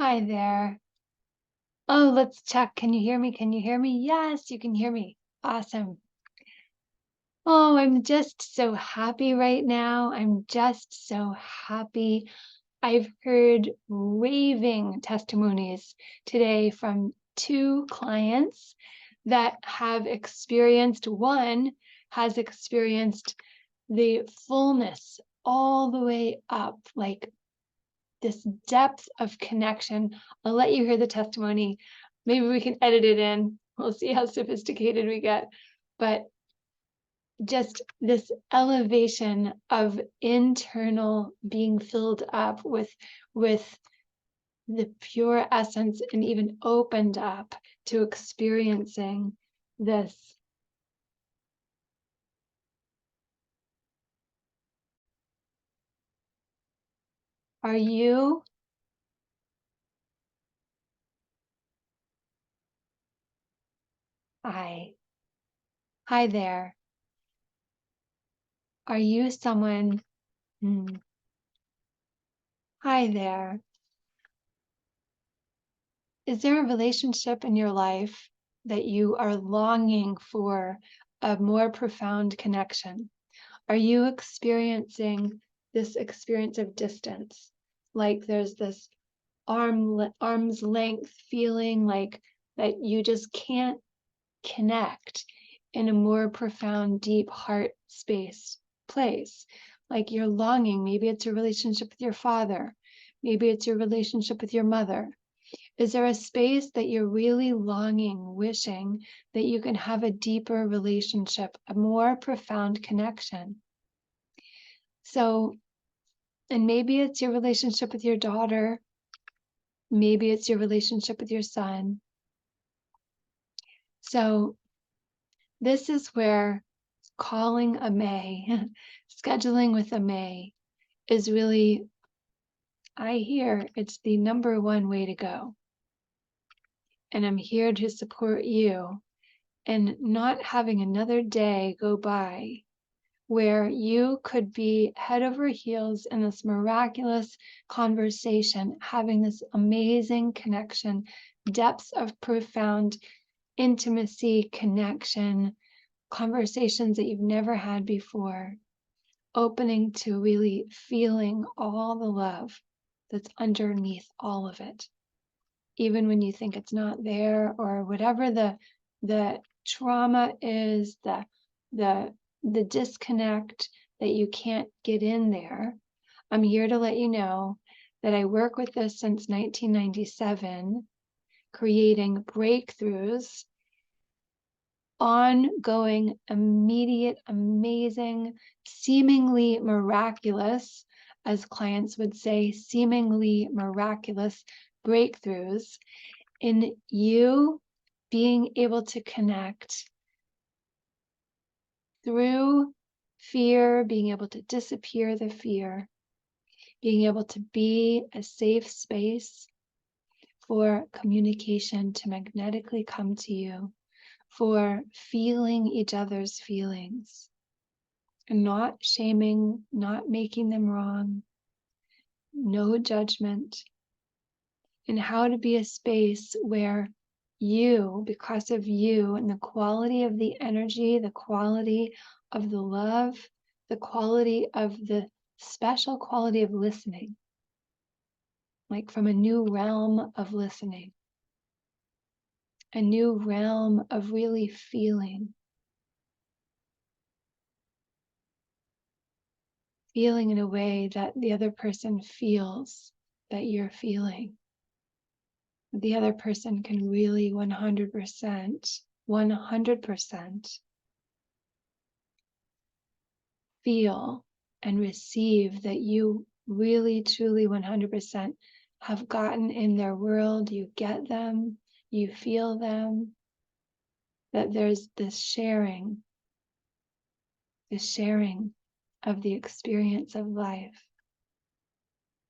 Hi there. Oh, let's check. Can you hear me? Can you hear me? Yes, you can hear me. Awesome. Oh, I'm just so happy right now. I'm just so happy. I've heard raving testimonies today from two clients that have experienced, one has experienced the fullness all the way up, like this depth of connection. I'll let you hear the testimony. Maybe we can edit it in. We'll see how sophisticated we get. But just this elevation of internal being filled up with the pure essence and even opened up to experiencing this. Are you? Hi. Hi there. Are you someone? Hmm. Hi there. Is there a relationship in your life that you are longing for a more profound connection? Are you experiencing this experience of distance? Like there's this arm's length feeling like that you just can't connect in a more profound, deep heart space place. Like you're longing, maybe it's a relationship with your father, maybe it's your relationship with your mother. Is there a space that you're really longing, wishing that you can have a deeper relationship, a more profound connection? So, and maybe it's your relationship with your daughter, maybe it's your relationship with your son. So, this is where calling Aimee, scheduling with Aimee is really, I hear it's the number one way to go. And I'm here to support you in not having another day go by where you could be head over heels in this miraculous conversation, having this amazing connection, depths of profound intimacy, connection, conversations that you've never had before, opening to really feeling all the love that's underneath all of it. Even when you think it's not there, or whatever the trauma is, the disconnect that you can't get in there. I'm here to let you know that I work with this since 1997, creating breakthroughs, ongoing, immediate, amazing, seemingly miraculous, as clients would say, seemingly miraculous breakthroughs in you being able to connect through fear, being able to disappear the fear, being able to be a safe space for communication to magnetically come to you, for feeling each other's feelings and not shaming, not making them wrong, no judgment, and how to be a space where you, because of you and the quality of the energy, the quality of the love, the quality of the special quality of listening, like from a new realm of listening, a new realm of really feeling in a way that the other person feels that you're feeling. The other person can really 100% feel and receive that you really, truly 100% have gotten in their world. You get them, you feel them, that there's this sharing of the experience of life,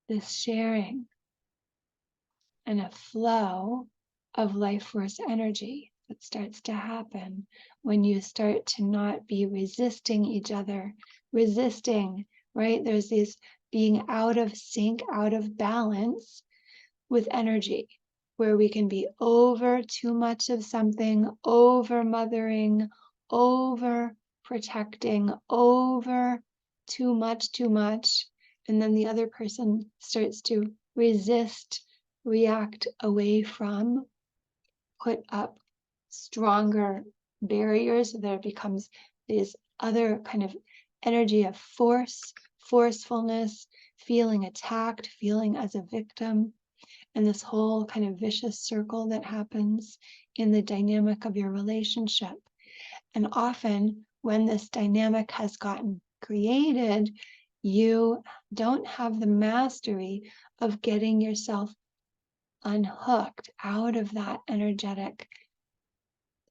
this sharing and a flow of life force energy that starts to happen when you start to not be resisting each other, right? There's this being out of sync, out of balance, with energy, where we can be over too much of something, over mothering, over protecting, over too much, and then the other person starts to resist, react away from, put up stronger barriers, there becomes this other kind of energy of forcefulness, feeling attacked, feeling as a victim, and this whole kind of vicious circle that happens in the dynamic of your relationship. And often when this dynamic has gotten created, you don't have the mastery of getting yourself unhooked out of that energetic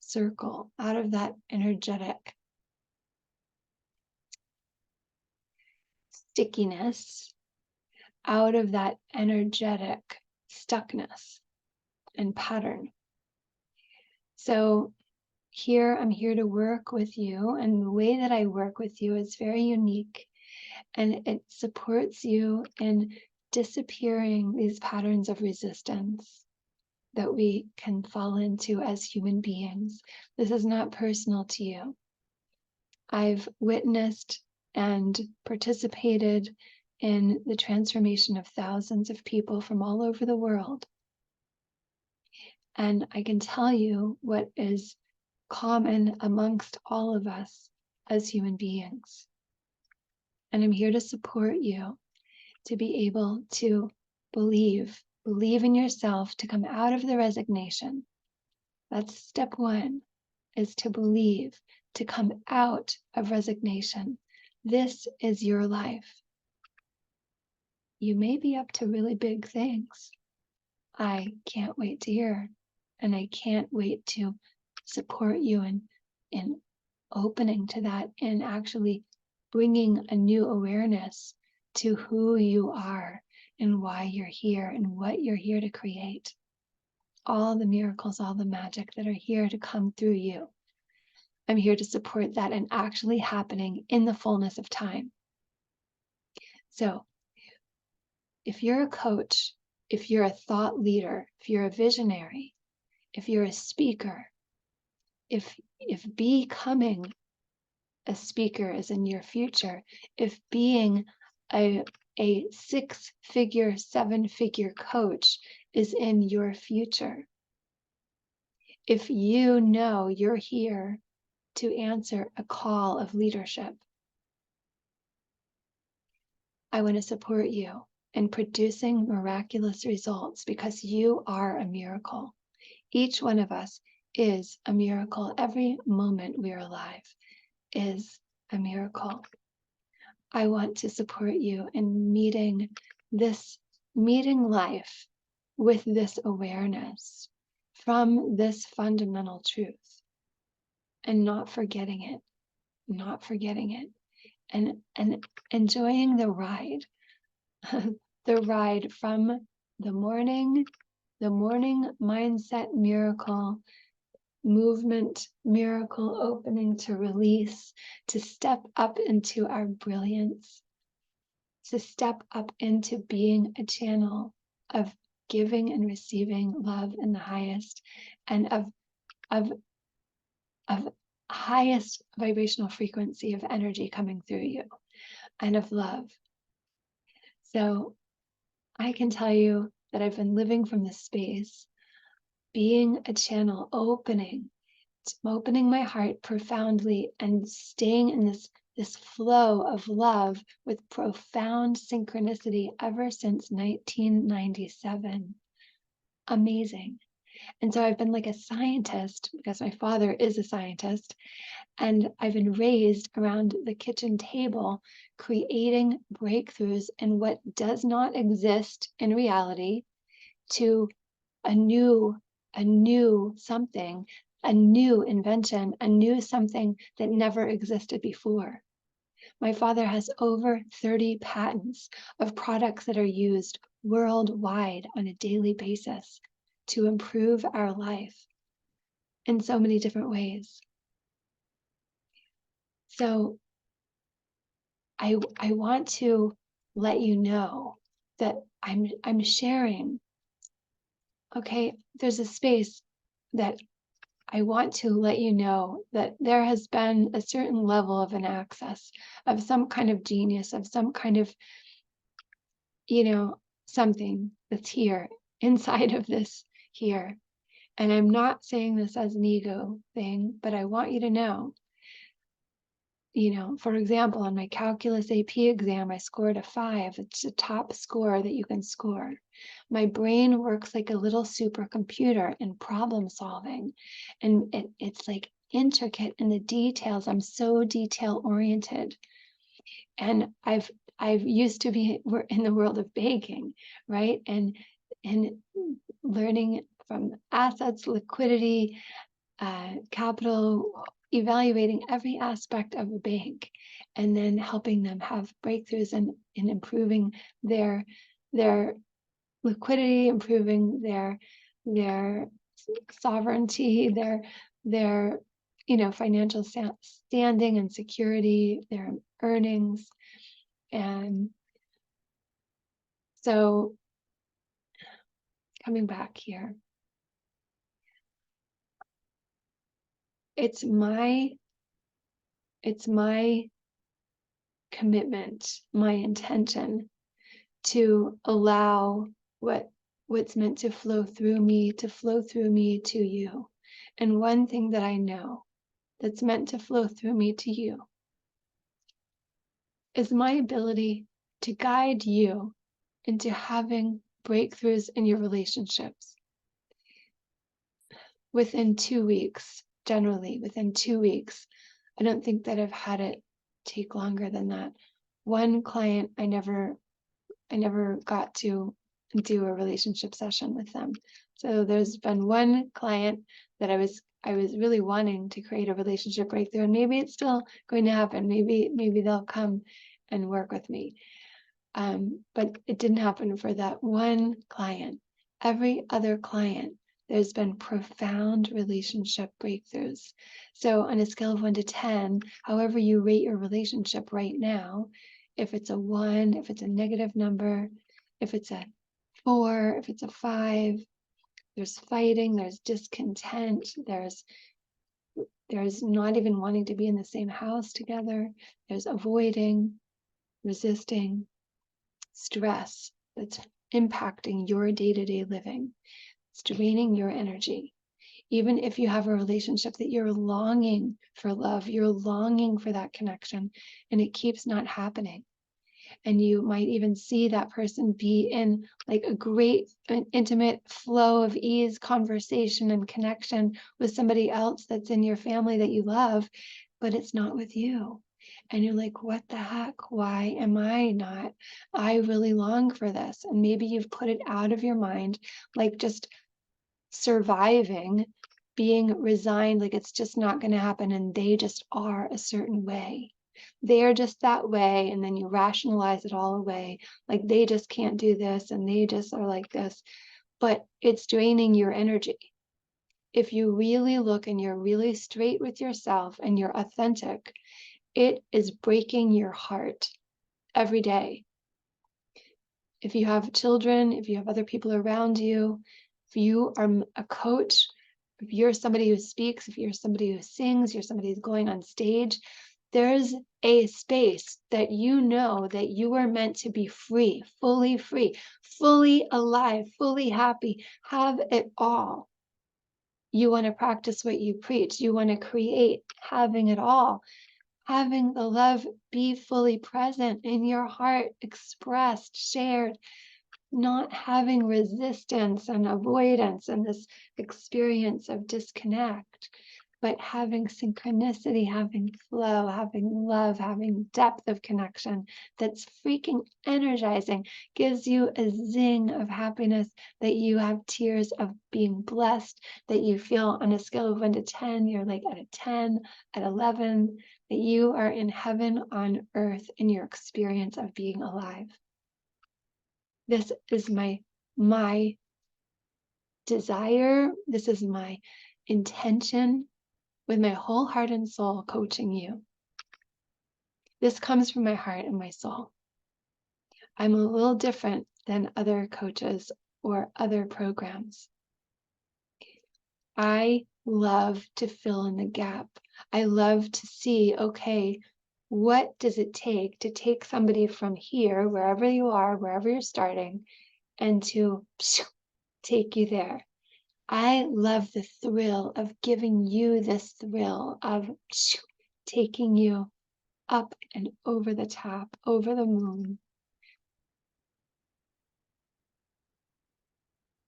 circle, out of that energetic stickiness, out of that energetic stuckness and pattern. So I'm here to work with you, and the way that I work with you is very unique, and it supports you in disappearing these patterns of resistance that we can fall into as human beings. This is not personal to you. I've witnessed and participated in the transformation of thousands of people from all over the world. And I can tell you what is common amongst all of us as human beings. And I'm here to support you to be able to believe in yourself, to come out of the resignation. That's step one, is to believe, to come out of resignation. This is your life. You may be up to really big things. I can't wait to hear, and I can't wait to support you in opening to that and actually bringing a new awareness to who you are and why you're here and what you're here to create. All the miracles, all the magic that are here to come through you. I'm here to support that and actually happening in the fullness of time. So if you're a coach, if you're a thought leader, if you're a visionary, if you're a speaker, if becoming a speaker is in your future, if being a 6-figure, 7-figure coach is in your future, if you know you're here to answer a call of leadership, I want to support you in producing miraculous results, because you are a miracle. Each one of us is a miracle. Every moment we are alive is a miracle. I want to support you in meeting life with this awareness from this fundamental truth, and not forgetting it, and enjoying the ride, the ride from the morning mindset miracle, movement miracle opening to release, to step up into our brilliance, to step up into being a channel of giving and receiving love in the highest, and of highest vibrational frequency of energy coming through you, and of love. So I can tell you that I've been living from this space, being a channel, opening my heart profoundly and staying in this flow of love with profound synchronicity ever since 1997. Amazing. And so I've been like a scientist, because my father is a scientist, and I've been raised around the kitchen table, creating breakthroughs in what does not exist in reality, to a new something, a new invention, a new something that never existed before. My father has over 30 patents of products that are used worldwide on a daily basis to improve our life in so many different ways. So I want to let you know that I'm sharing okay, there's a space that I want to let you know that there has been a certain level of an access of some kind of genius, of some kind of, you know, something that's here inside of this here. And I'm not saying this as an ego thing, but I want you to know, for example, on my calculus AP exam, I scored a 5. It's the top score that you can score. My brain works like a little supercomputer in problem solving. And it's like intricate in the details. I'm so detail oriented. And I've used to be in the world of baking, right? And learning from assets, liquidity, capital, evaluating every aspect of a bank, and then helping them have breakthroughs in improving their their liquidity, improving their sovereignty, their financial standing and security, their earnings. And so coming back here, it's my commitment, my intention to allow what's meant to flow through me to you. And one thing that I know that's meant to flow through me to you is my ability to guide you into having breakthroughs in your relationships within 2 weeks, generally within 2 weeks. I don't think that I've had it take longer than that. One client, I never got to do a relationship session with them. So there's been one client that I was really wanting to create a relationship breakthrough, and maybe it's still going to happen. Maybe they'll come and work with me. But it didn't happen for that one client. Every other client, there's been profound relationship breakthroughs. So on a scale of 1 to 10, however you rate your relationship right now, if it's a 1, if it's a negative number, if it's a 4, if it's a 5, there's fighting, there's discontent, there's not even wanting to be in the same house together, there's avoiding, resisting, stress that's impacting your day-to-day living. It's draining your energy. Even if you have a relationship that you're longing for love, you're longing for that connection, and it keeps not happening. And you might even see that person be in like a great intimate flow of ease, conversation, and connection with somebody else that's in your family that you love, but it's not with you. And you're like, what the heck? Why am I not? I really long for this. And maybe you've put it out of your mind, like just surviving, being resigned, like it's just not going to happen. And they just are a certain way. They're just that way. And then you rationalize it all away. Like they just can't do this and they just are like this. But it's draining your energy. If you really look and you're really straight with yourself and you're authentic, it is breaking your heart every day. If you have children, if you have other people around you, if you are a coach, if you're somebody who speaks, if you're somebody who sings, you're somebody who's going on stage, there's a space that you know that you are meant to be free, fully alive, fully happy, have it all. You want to practice what you preach. You want to create having it all. Having the love be fully present in your heart, expressed, shared, not having resistance and avoidance and this experience of disconnect, but having synchronicity, having flow, having love, having depth of connection that's freaking energizing, gives you a zing of happiness, that you have tears of being blessed, that you feel on a scale of 1 to 10, you're like at a 10, at 11, that you are in heaven on earth in your experience of being alive. This is my desire. This is my intention with my whole heart and soul coaching you. This comes from my heart and my soul. I'm a little different than other coaches or other programs. I love to fill in the gap. I love to see, okay, what does it take to take somebody from here, wherever you are, wherever you're starting, and to take you there. I love the thrill of giving you this thrill of taking you up and over the top, over the moon.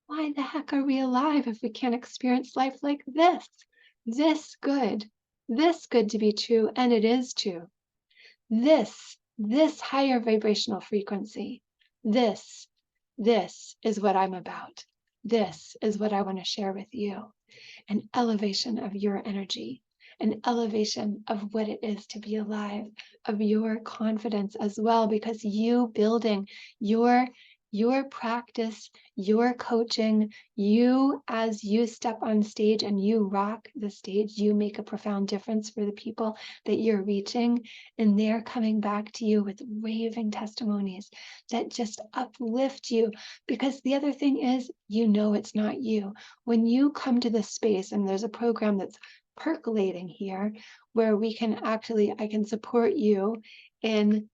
Why the heck are we alive if we can't experience life like this? This good, this good to be true, and it is true. This higher vibrational frequency, this is what I'm about. This is what I want to share with you. An elevation of your energy, an elevation of what it is to be alive, of your confidence as well, because you building your practice, your coaching, you as you step on stage and you rock the stage, you make a profound difference for the people that you're reaching, and they're coming back to you with raving testimonies that just uplift you. Because the other thing is, you know it's not you. When you come to this space, and there's a program that's percolating here where we can actually, I can support you in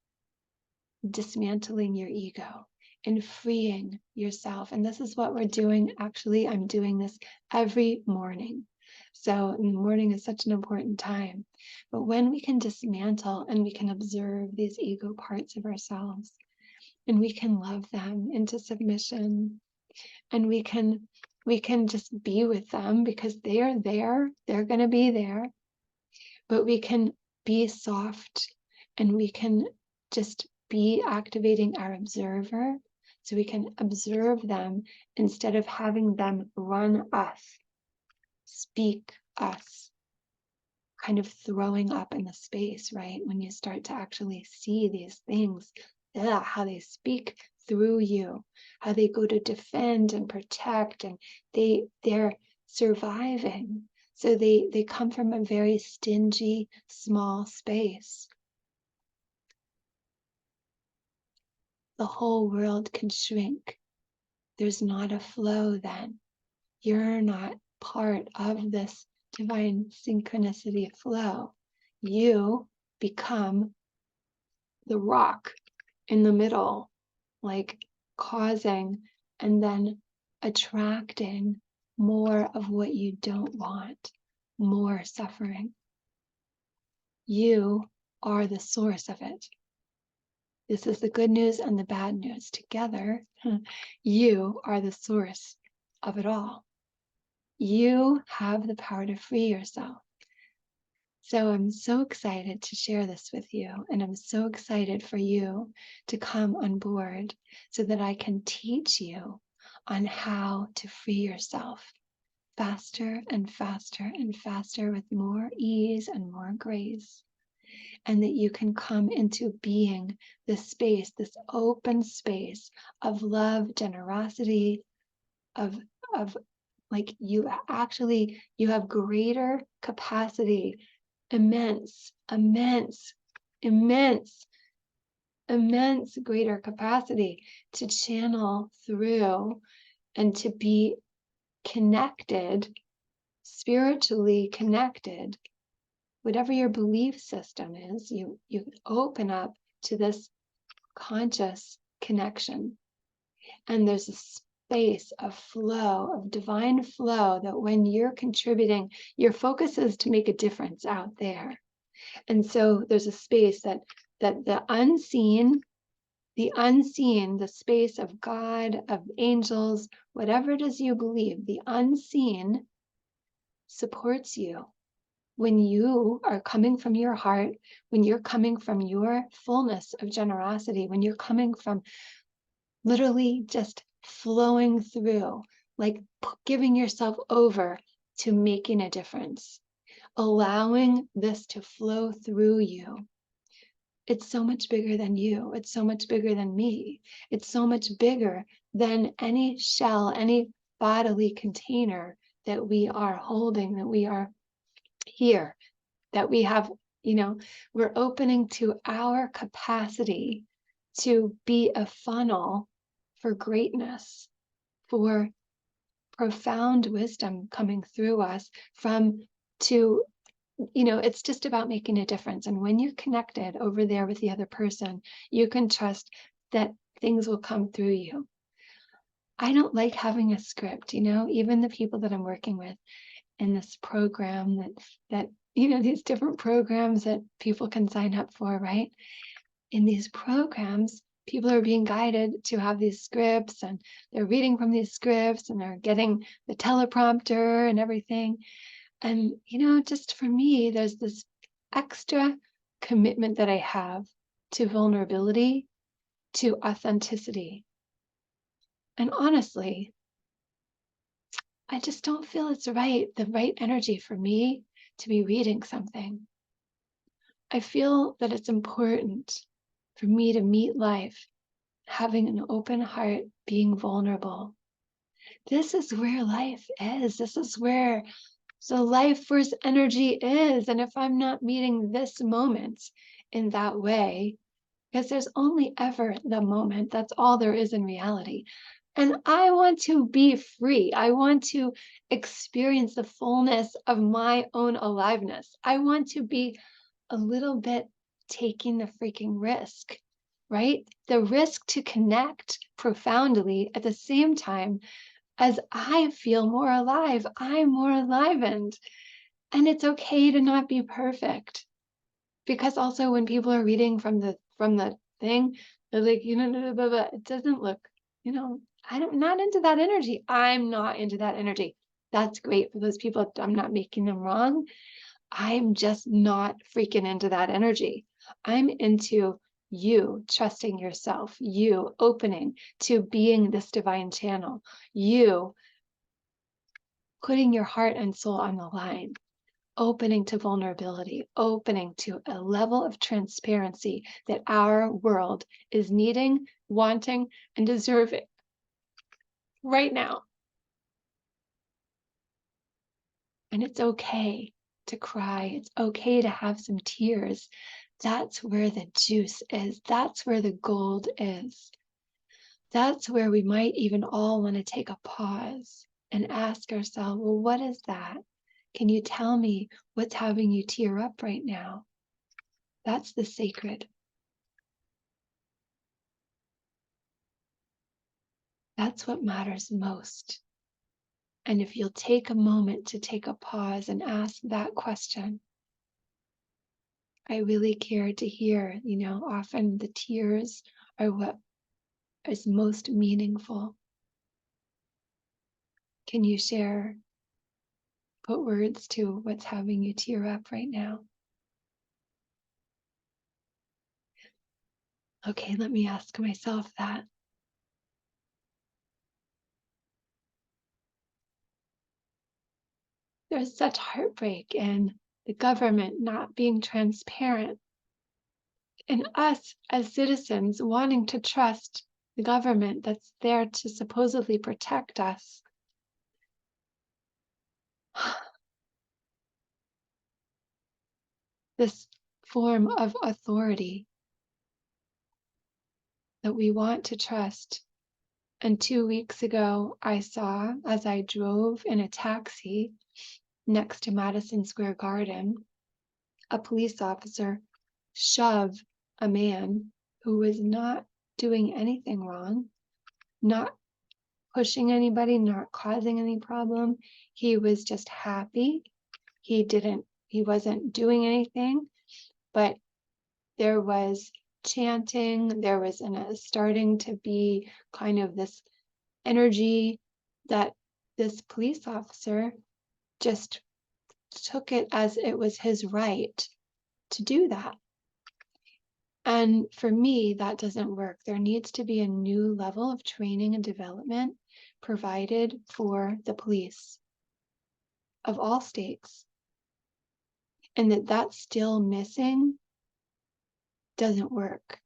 dismantling your ego and freeing yourself. And this is what we're doing. Actually, I'm doing this every morning. So the morning is such an important time. But when we can dismantle and we can observe these ego parts of ourselves, and we can love them into submission, and we can just be with them because they are there, they're going to be there. But we can be soft, and we can just be activating our observer, so we can observe them instead of having them run us, speak us, kind of throwing up in the space, right? When you start to actually see these things, how they speak through you, how they go to defend and protect, and they're surviving. So they come from a very stingy, small space. The whole world can shrink. There's not a flow then. You're not part of this divine synchronicity flow. You become the rock in the middle, like causing and then attracting more of what you don't want, more suffering. You are the source of it. This is the good news and the bad news together. You are the source of it all. You have the power to free yourself. So I'm so excited to share this with you, and I'm so excited for you to come on board so that I can teach you on how to free yourself faster and faster and faster with more ease and more grace, and that you can come into being this space, this open space of love, generosity, of like you have greater capacity, immense greater capacity to channel through and to be connected, spiritually connected. Whatever your belief system is, you open up to this conscious connection. And there's a space of flow, of divine flow, that when you're contributing, your focus is to make a difference out there. And so there's a space that the unseen, the space of God, of angels, whatever it is you believe, the unseen supports you. When you are coming from your heart, when you're coming from your fullness of generosity, when you're coming from literally just flowing through, like giving yourself over to making a difference, allowing this to flow through you. It's so much bigger than you. It's so much bigger than me. It's so much bigger than any shell, any bodily container that we are holding, that we are here, that we have, we're opening to our capacity to be a funnel for greatness, for profound wisdom coming through us it's just about making a difference. And when you're connected over there with the other person, you can trust that things will come through you. I don't like having a script, even the people that I'm working with in this program these different programs that people can sign up for, right? In these programs, people are being guided to have these scripts, and they're reading from these scripts, and they're getting the teleprompter and everything. And, just for me, there's this extra commitment that I have to vulnerability, to authenticity. And honestly, I just don't feel it's the right energy for me to be reading something. I feel that it's important for me to meet life, having an open heart, being vulnerable. This is where life is. This is where the life force energy is. And if I'm not meeting this moment in that way, because there's only ever the moment, that's all there is in reality. And I want to be free. I want to experience the fullness of my own aliveness. I want to be a little bit taking the freaking risk, right? The risk to connect profoundly at the same time as I feel more alive. I'm more enlivened. And it's okay to not be perfect. Because also when people are reading from the thing, they're like, blah, blah. It doesn't look, I'm not into that energy. I'm not into that energy. That's great for those people. I'm not making them wrong. I'm just not freaking into that energy. I'm into you trusting yourself, you opening to being this divine channel, you putting your heart and soul on the line, opening to vulnerability, opening to a level of transparency that our world is needing, wanting, and deserving right now. And it's okay to cry. It's okay to have some tears. That's where the juice is. That's where the gold is. That's where we might even all want to take a pause and ask ourselves, well, what is that? Can you tell me what's having you tear up right now? That's the sacred. That's what matters most. And if you'll take a moment to take a pause and ask that question, I really care to hear, often the tears are what is most meaningful. Can you share, put words to what's having you tear up right now? Okay, let me ask myself that. There's such heartbreak in the government not being transparent, and us as citizens wanting to trust the government that's there to supposedly protect us. This form of authority that we want to trust. And 2 weeks ago, I saw, as I drove in a taxi next to Madison Square Garden, a police officer shove a man who was not doing anything wrong, not pushing anybody, not causing any problem. He was just happy. He wasn't doing anything, but there was chanting, there was starting to be kind of this energy that this police officer just took it as it was his right to do that. And for me, that doesn't work. There needs to be a new level of training and development provided for the police of all states. And that's still missing doesn't work.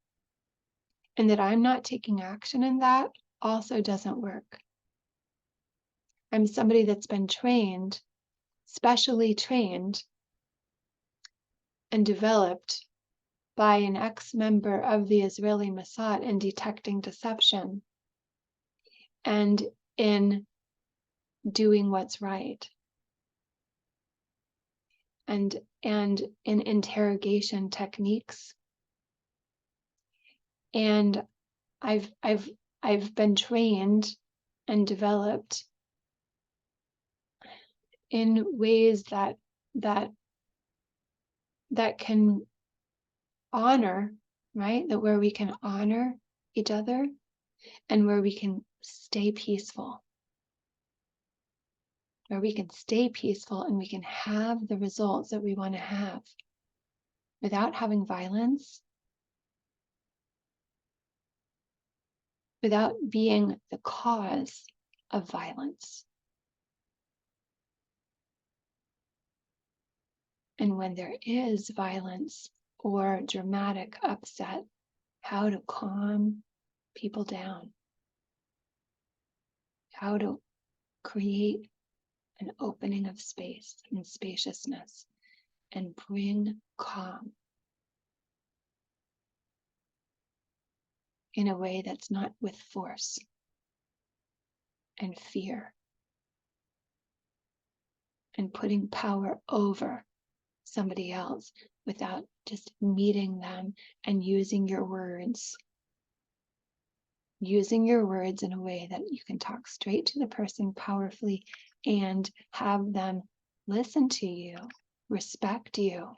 And that I'm not taking action in that also doesn't work. I'm somebody that's been trained, specially trained, and developed by an ex-member of the Israeli Mossad in detecting deception and in doing what's right. And in interrogation techniques. And I've been trained and developed in ways that can honor, right? That where we can honor each other and where we can stay peaceful. Where we can stay peaceful and we can have the results that we want to have without having violence, without being the cause of violence. And when there is violence or dramatic upset, how to calm people down, how to create an opening of space and spaciousness and bring calm in a way that's not with force and fear and putting power over somebody else without just meeting them and using your words in a way that you can talk straight to the person powerfully and have them listen to you, respect you,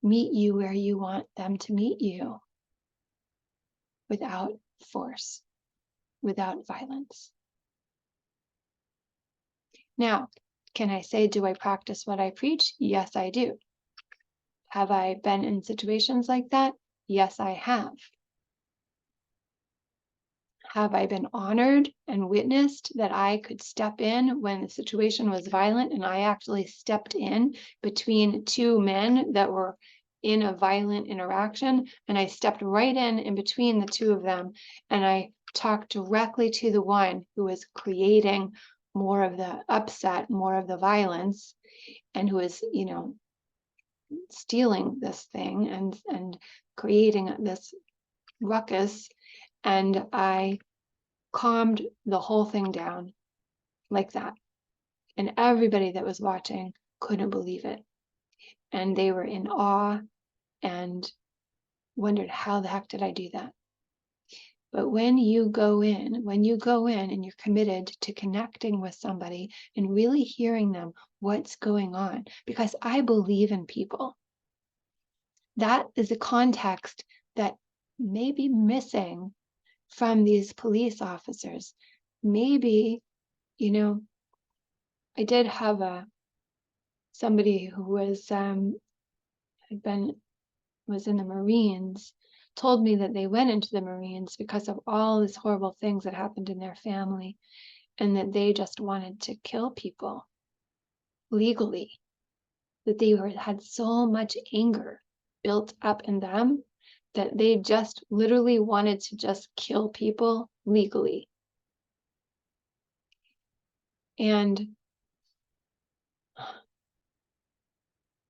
meet you where you want them to meet you without force, without violence. Now, can I say, do I practice what I preach? Yes, I do. Have I been in situations like that? Yes, I have. Have I been honored and witnessed that I could step in when the situation was violent, and I actually stepped in between two men that were in a violent interaction, and I stepped right in between the two of them, and I talked directly to the one who was creating more of the upset, more of the violence, and who was, stealing this thing and creating this ruckus, and I calmed the whole thing down like that. And everybody that was watching couldn't believe it. And they were in awe and wondered, how the heck did I do that? But when you go in and you're committed to connecting with somebody and really hearing them, what's going on, because I believe in people. That is a context that may be missing from these police officers. Maybe, I did have somebody who was was in the Marines, told me that they went into the Marines because of all these horrible things that happened in their family, and that they just wanted to kill people legally, that they had so much anger built up in them that they just literally wanted to just kill people legally. And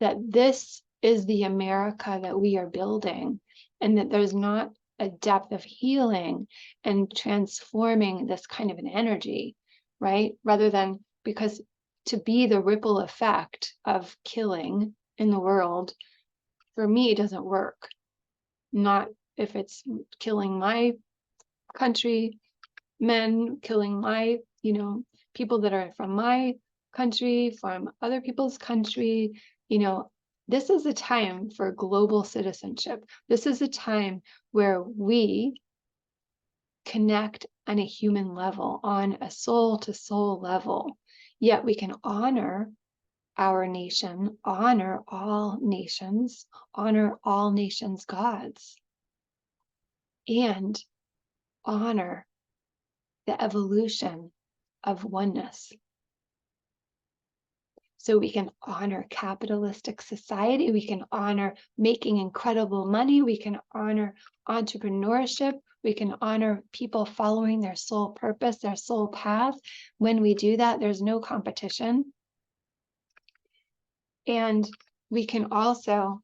that this is the America that we are building, and that there's not a depth of healing and transforming this kind of an energy, right? Rather than, because to be the ripple effect of killing in the world, for me, it doesn't work. Not if it's killing my country, men, killing my, people that are from my country, from other people's country. This is a time for global citizenship. This is a time where we connect on a human level, on a soul to soul level. Yet we can honor our nation, honor all nations gods, and honor the evolution of oneness. So we can honor capitalistic society, we can honor making incredible money, we can honor entrepreneurship, we can honor people following their soul purpose, their soul path. When we do that, there's no competition. And we can also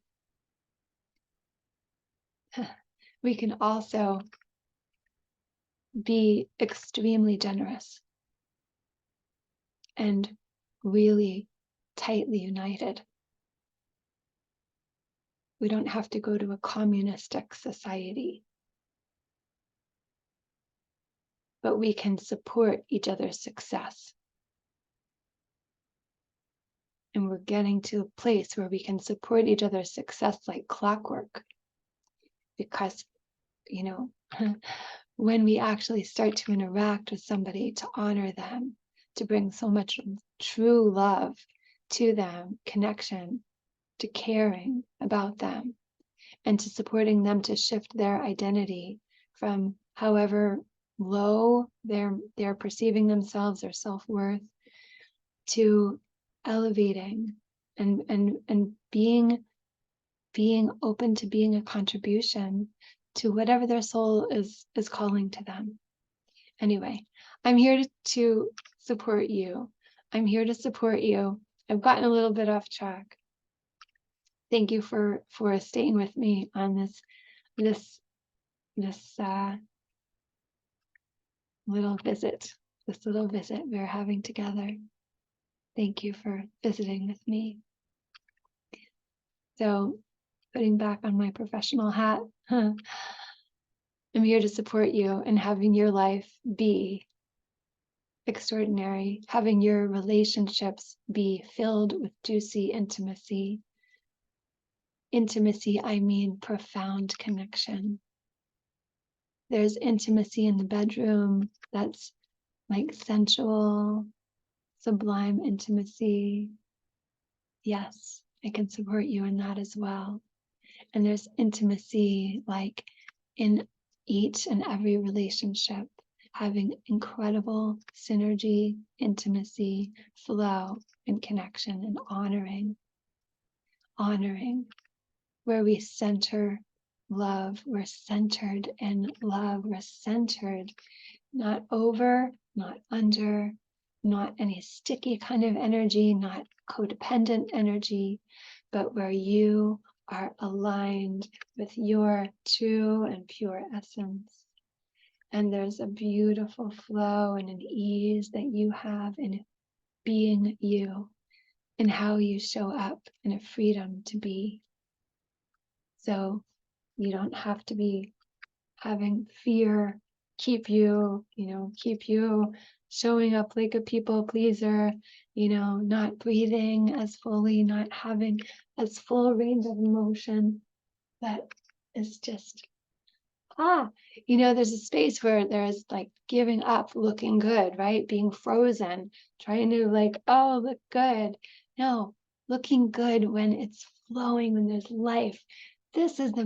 be extremely generous. and really tightly united. We don't have to go to a communistic society, but we can support each other's success. And we're getting to a place where we can support each other's success like clockwork. Because, you know, when we actually start to interact with somebody, to honor them, to bring so much true love to them, connection, to caring about them, and to supporting them to shift their identity from however low they're perceiving themselves, their self-worth, to elevating and being open to being a contribution to whatever their soul is calling to them. Anyway, I'm here to support you. I'm here to support you. I've gotten a little bit off track. Thank you for staying with me on this little visit we're having together. Thank you for visiting with me. So, putting back on my professional hat, I'm here to support you in having your life be extraordinary, having your relationships be filled with juicy intimacy. Intimacy, I mean profound connection. There's intimacy in the bedroom that's like sensual, sublime intimacy. Yes, I can support you in that as well. And there's intimacy like in each and every relationship, having incredible synergy, intimacy, flow, and connection, and honoring, where we center love. We're centered in love. We're centered, not over, not under, not any sticky kind of energy, not codependent energy, but where you are aligned with your true and pure essence. And there's a beautiful flow and an ease that you have in being you, and how you show up, and a freedom to be. So you don't have to be having fear keep you showing up like a people pleaser, not breathing as fully, not having as full range of emotion. That is just, there's a space where there's like giving up, looking good, right? Being frozen, trying to look good. No, looking good when it's flowing, when there's life. This is the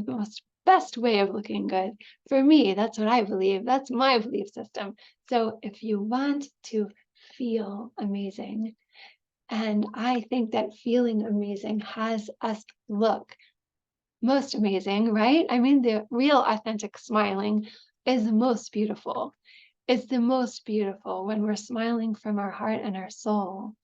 best way of looking good. For me, that's what I believe. That's my belief system. So if you want to feel amazing, and I think that feeling amazing has us look most amazing, right? I mean, the real authentic smiling is the most beautiful. It's the most beautiful when we're smiling from our heart and our soul,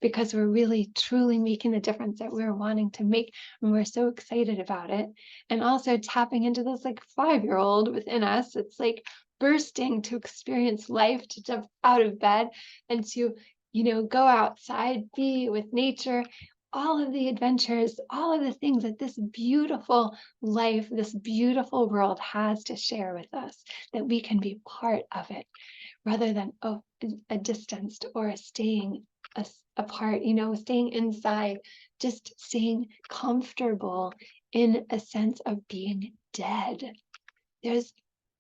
because we're really truly making the difference that we're wanting to make, and we're so excited about it. And also tapping into this 5-year-old within us. It's like bursting to experience life, to jump out of bed and to, go outside, be with nature, all of the adventures, all of the things that this beautiful life, this beautiful world has to share with us, that we can be part of it rather than a distanced or staying apart, staying inside, just staying comfortable in a sense of being dead. There's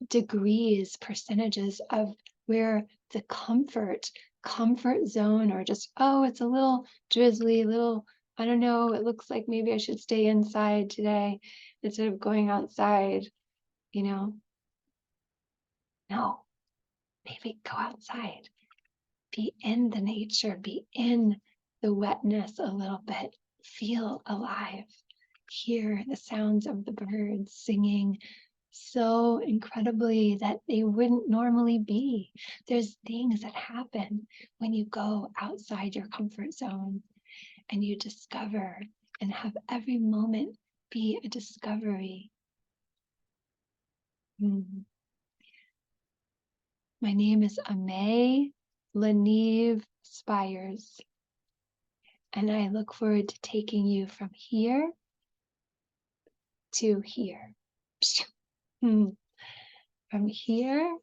degrees, percentages of where the comfort zone, or just, it's a little drizzly, I don't know, it looks like maybe I should stay inside today instead of going outside, No, maybe go outside. Be in the nature, be in the wetness a little bit, feel alive, hear the sounds of the birds singing so incredibly that they wouldn't normally be. There's things that happen when you go outside your comfort zone and you discover, and have every moment be a discovery. My name is Aimee. Leneve Spires. And I look forward to taking you from here to here. From here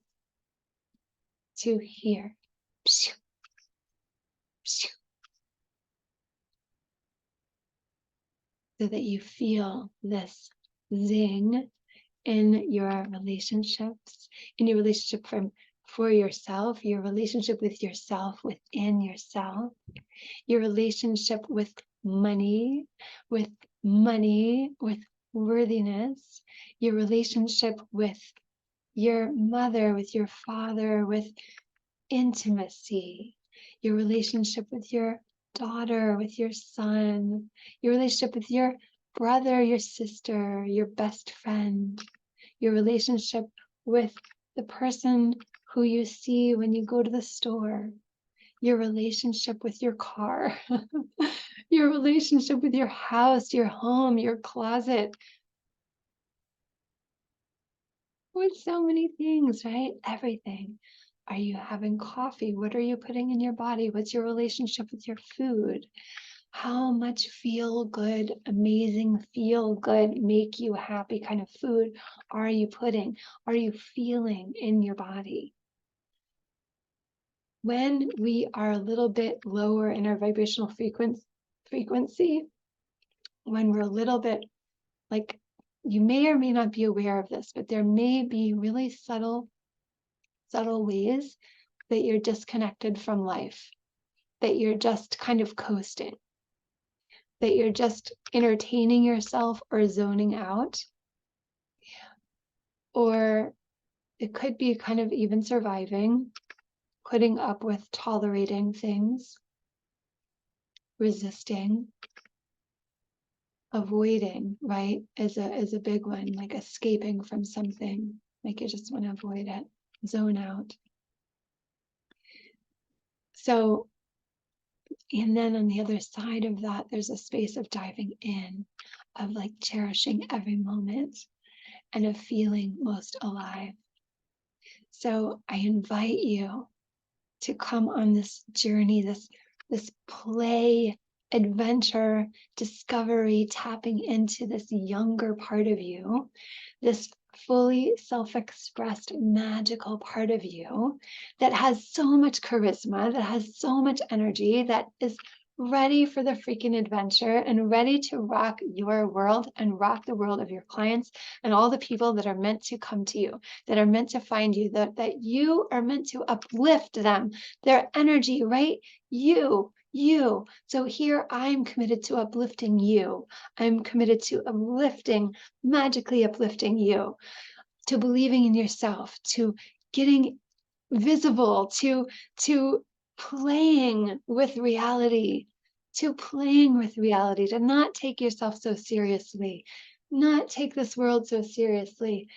to here. So that you feel this zing in your relationships, in your relationship for yourself, your relationship with yourself within yourself, your relationship with money, with worthiness, your relationship with your mother, with your father, with intimacy, your relationship with your daughter, with your son, your relationship with your brother, your sister, your best friend, your relationship with the person who you see when you go to the store, your relationship with your car, your relationship with your house, your home, your closet, with so many things, right? Everything. Are you having coffee? What are you putting in your body? What's your relationship with your food? How much feel good, amazing, feel good, make you happy kind of food are you putting? Are you feeling in your body? When we are a little bit lower in our vibrational frequency, when we're a little bit like, you may or may not be aware of this, but there may be really subtle ways that you're disconnected from life, that you're just kind of coasting, that you're just entertaining yourself or zoning out. Or it could be kind of even surviving, putting up with, tolerating things, resisting, avoiding, right? Is a big one, like escaping from something, like you just want to avoid it, zone out. So, and then on the other side of that, there's a space of diving in, of like cherishing every moment and of feeling most alive. So I invite you to come on this journey, this play, adventure, discovery, tapping into this younger part of you, this fully self-expressed magical part of you that has so much charisma, that has so much energy, that is ready for the freaking adventure and ready to rock your world and rock the world of your clients and all the people that are meant to come to you, that are meant to find you, that you are meant to uplift them, their energy, right? You. So here I'm committed to uplifting you. I'm committed to magically uplifting you, to believing in yourself, to getting visible, to playing with reality, to not take yourself so seriously, not take this world so seriously,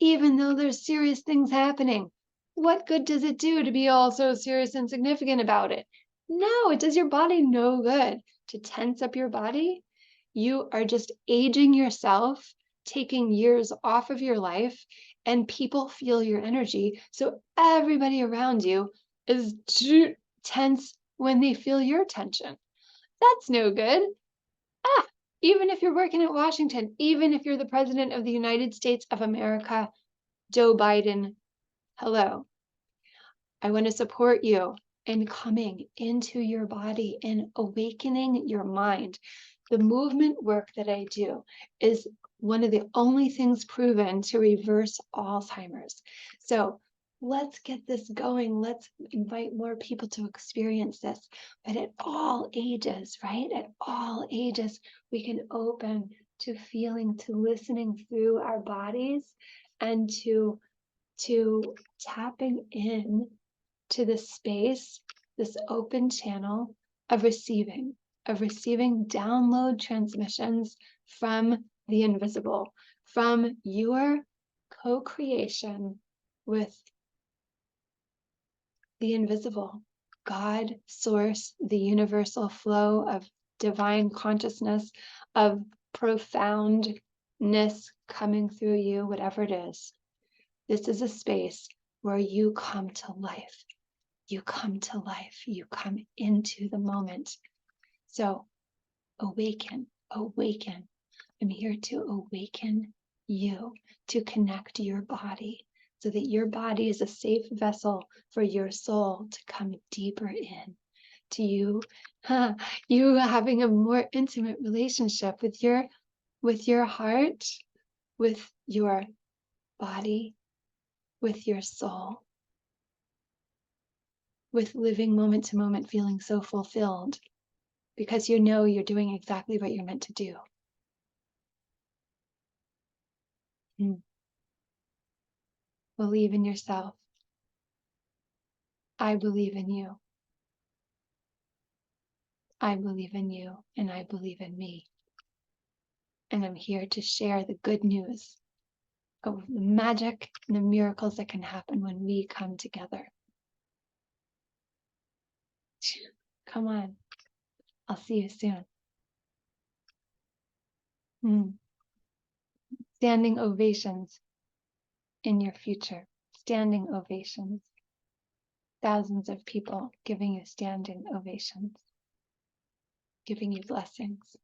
even though there's serious things happening. What good does it do to be all so serious and significant about it? No, it does your body no good. To tense up your body, you are just aging yourself, taking years off of your life, and people feel your energy. So everybody around you is tense when they feel your tension. That's no good. Even if you're working at Washington, even if you're the president of the United States of America, Joe Biden, hello. I want to support you in coming into your body and awakening your mind. The movement work that I do is one of the only things proven to reverse Alzheimer's. So let's get this going. Let's invite more people to experience this. But at all ages, right? At all ages, we can open to feeling, to listening through our bodies, and to tapping in to the space, this open channel of receiving download transmissions from the invisible, from your co-creation with the invisible, God, source, the universal flow of divine consciousness, of profoundness coming through you, whatever it is. This is a space where you come to life. you come to life, you come into the moment. So awaken, awaken. I'm here to awaken you, to connect your body so that your body is a safe vessel for your soul to come deeper in to you, you having a more intimate relationship with your heart, with your body, with your soul, with living moment to moment feeling so fulfilled because you know you're doing exactly what you're meant to do. Believe in yourself. I believe in you. I believe in you, and I believe in me. And I'm here to share the good news of the magic and the miracles that can happen when we come together. Come on. I'll see you soon. Standing ovations in your future. Standing ovations. Thousands of people giving you standing ovations, giving you blessings.